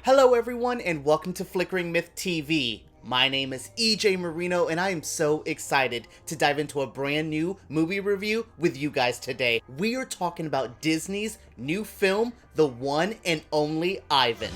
Hello everyone and welcome to Flickering Myth TV. My name is EJ Marino and I am so excited to dive into a brand new movie review with you guys today. We are talking about Disney's new film, The One and Only Ivan.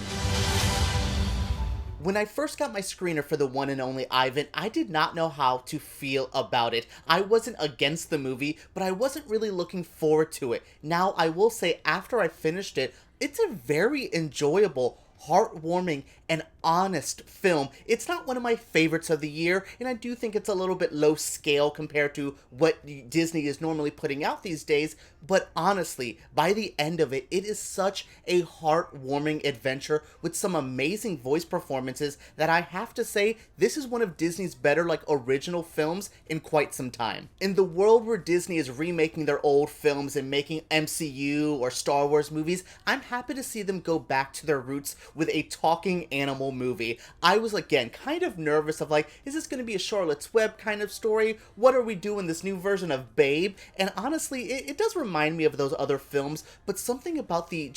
When I first got my screener for The One and Only Ivan, I did not know how to feel about it. I wasn't against the movie, but I wasn't really looking forward to it. Now, I will say after I finished it, it's a very enjoyable, heartwarming, and honest film. It's not one of my favorites of the year, and I do think it's a little bit low scale compared to what Disney is normally putting out these days, but honestly, by the end of it, it is such a heartwarming adventure with some amazing voice performances that I have to say, this is one of Disney's better original films in quite some time. In the world where Disney is remaking their old films and making MCU or Star Wars movies, I'm happy to see them go back to their roots with a talking animal movie. I was, again, kind of nervous of is this going to be a Charlotte's Web kind of story? What are we doing, this new version of Babe? And honestly, it does remind me of those other films, but something about the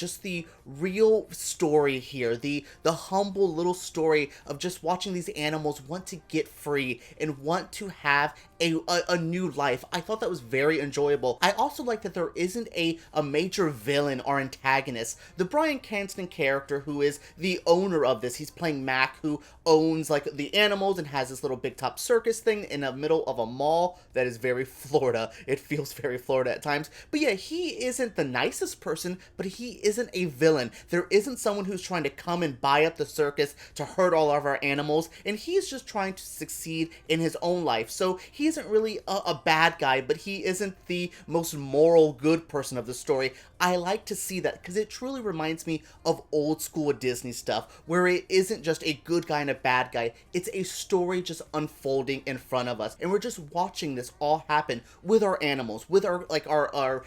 real story here, the humble little story of just watching these animals want to get free and want to have a new life. I thought that was very enjoyable. I also like that there isn't a major villain or antagonist. The Bryan Cranston character, who is the owner of this, he's playing Mac, who owns the animals and has this little big top circus thing in the middle of a mall that is very Florida. It feels very Florida at times. But yeah, he isn't the nicest person, but he isn't a villain. There isn't someone who's trying to come and buy up the circus to hurt all of our animals, and he's just trying to succeed in his own life. So he isn't really a bad guy, but he isn't the most moral good person of the story. I like to see that because it truly reminds me of old school Disney stuff, where it isn't just a good guy and a bad guy. It's a story just unfolding in front of us, and we're just watching this all happen with our animals, with our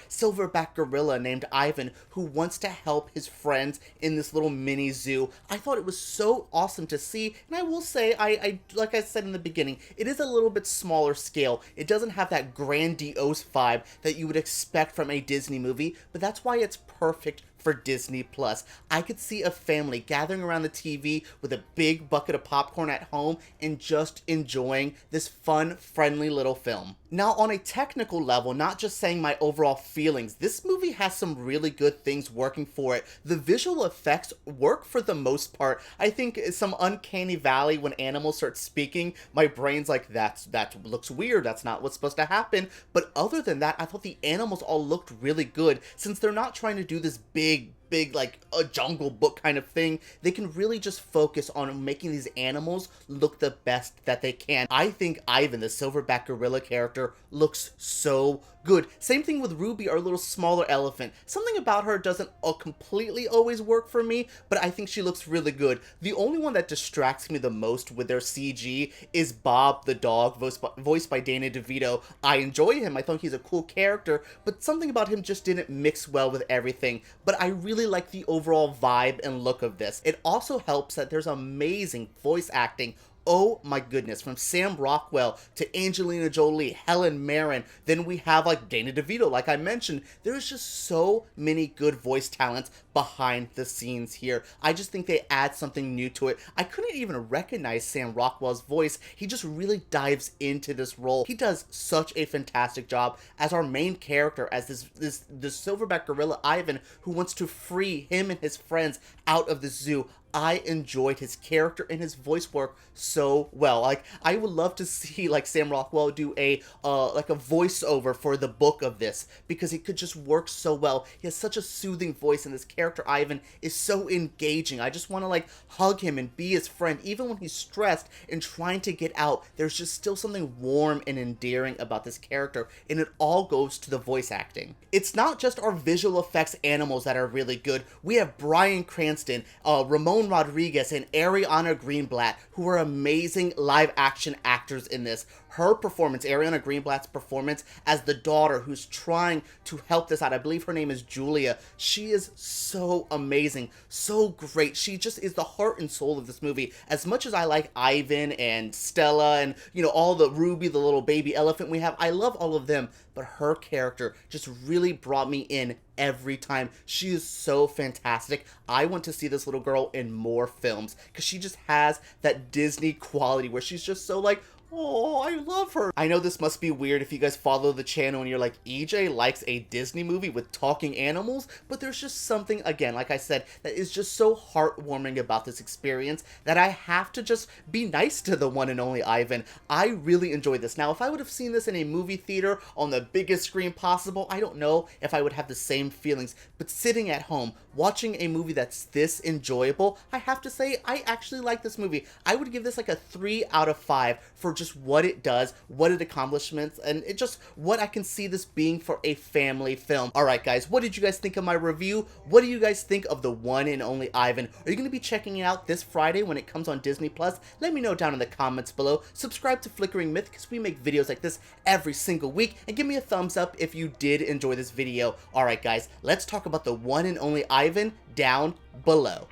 silverback gorilla named Ivan, who wants to help his friends in this little mini zoo. I thought it was so awesome to see, and I will say, I like I said in the beginning, it is a little bit smaller scale. It doesn't have that grandiose vibe that you would expect from a Disney movie, but that's why it's perfect for Disney Plus. I could see a family gathering around the TV with a big bucket of popcorn at home and just enjoying this fun, friendly little film. Now, on a technical level, not just saying my overall feelings, this movie has some really good things working for it. The visual effects work for the most part. I think some uncanny valley when animals start speaking, my brain's like, that looks weird, that's not what's supposed to happen. But other than that, I thought the animals all looked really good. Since they're not trying to do this big a Jungle Book kind of thing, they can really just focus on making these animals look the best that they can. I think Ivan, the silverback gorilla character, looks so good. Same thing with Ruby, our little smaller elephant. Something about her doesn't completely always work for me, but I think she looks really good. The only one that distracts me the most with their CG is Bob the dog, voiced by Danny DeVito. I enjoy him. I think he's a cool character, but something about him just didn't mix well with everything. But I really like the overall vibe and look of this. It also helps that there's amazing voice acting. Oh my goodness, from Sam Rockwell to Angelina Jolie, Helen Mirren, then we have Danny DeVito, like I mentioned. There's just so many good voice talents behind the scenes here. I just think they add something new to it. I couldn't even recognize Sam Rockwell's voice. He just really dives into this role. He does such a fantastic job as our main character, as this silverback gorilla Ivan, who wants to free him and his friends out of the zoo. I enjoyed his character and his voice work so well. I would love to see Sam Rockwell do a voiceover for the book of this, because it could just work so well. He has such a soothing voice, and this character Ivan is so engaging. I just want to hug him and be his friend, even when he's stressed and trying to get out. There's just still something warm and endearing about this character, and it all goes to the voice acting. It's not just our visual effects animals that are really good. We have Bryan Cranston, Ramon Rodriguez, and Ariana Greenblatt, who are amazing live action actors in this. her performance, Ariana Greenblatt's performance as the daughter who's trying to help this out. I believe her name is Julia. She is so amazing, so great. She just is the heart and soul of this movie. As much as I like Ivan and Stella and, you know, all the Ruby, the little baby elephant we have, I love all of them, but her character just really brought me in every time. She is so fantastic. I want to see this little girl in more films because she just has that Disney quality where she's just so like, oh, I love her. I know this must be weird if you guys follow the channel and you're like, EJ likes a Disney movie with talking animals, but there's just something, again, like I said, that is just so heartwarming about this experience that I have to just be nice to the one and only Ivan. I really enjoyed this. Now, if I would have seen this in a movie theater on the biggest screen possible, I don't know if I would have the same feelings, but sitting at home, watching a movie that's this enjoyable, I have to say, I actually like this movie. I would give this like a 3 out of 5 for just what it does, what it accomplishments, and it just what I can see this being for a family film. Alright guys, what did you guys think of my review? What do you guys think of the one and only Ivan? Are you going to be checking it out this Friday when it comes on Disney Plus? Let me know down in the comments below. Subscribe to Flickering Myth because we make videos like this every single week, and give me a thumbs up if you did enjoy this video. Alright guys, let's talk about the one and only Ivan down below.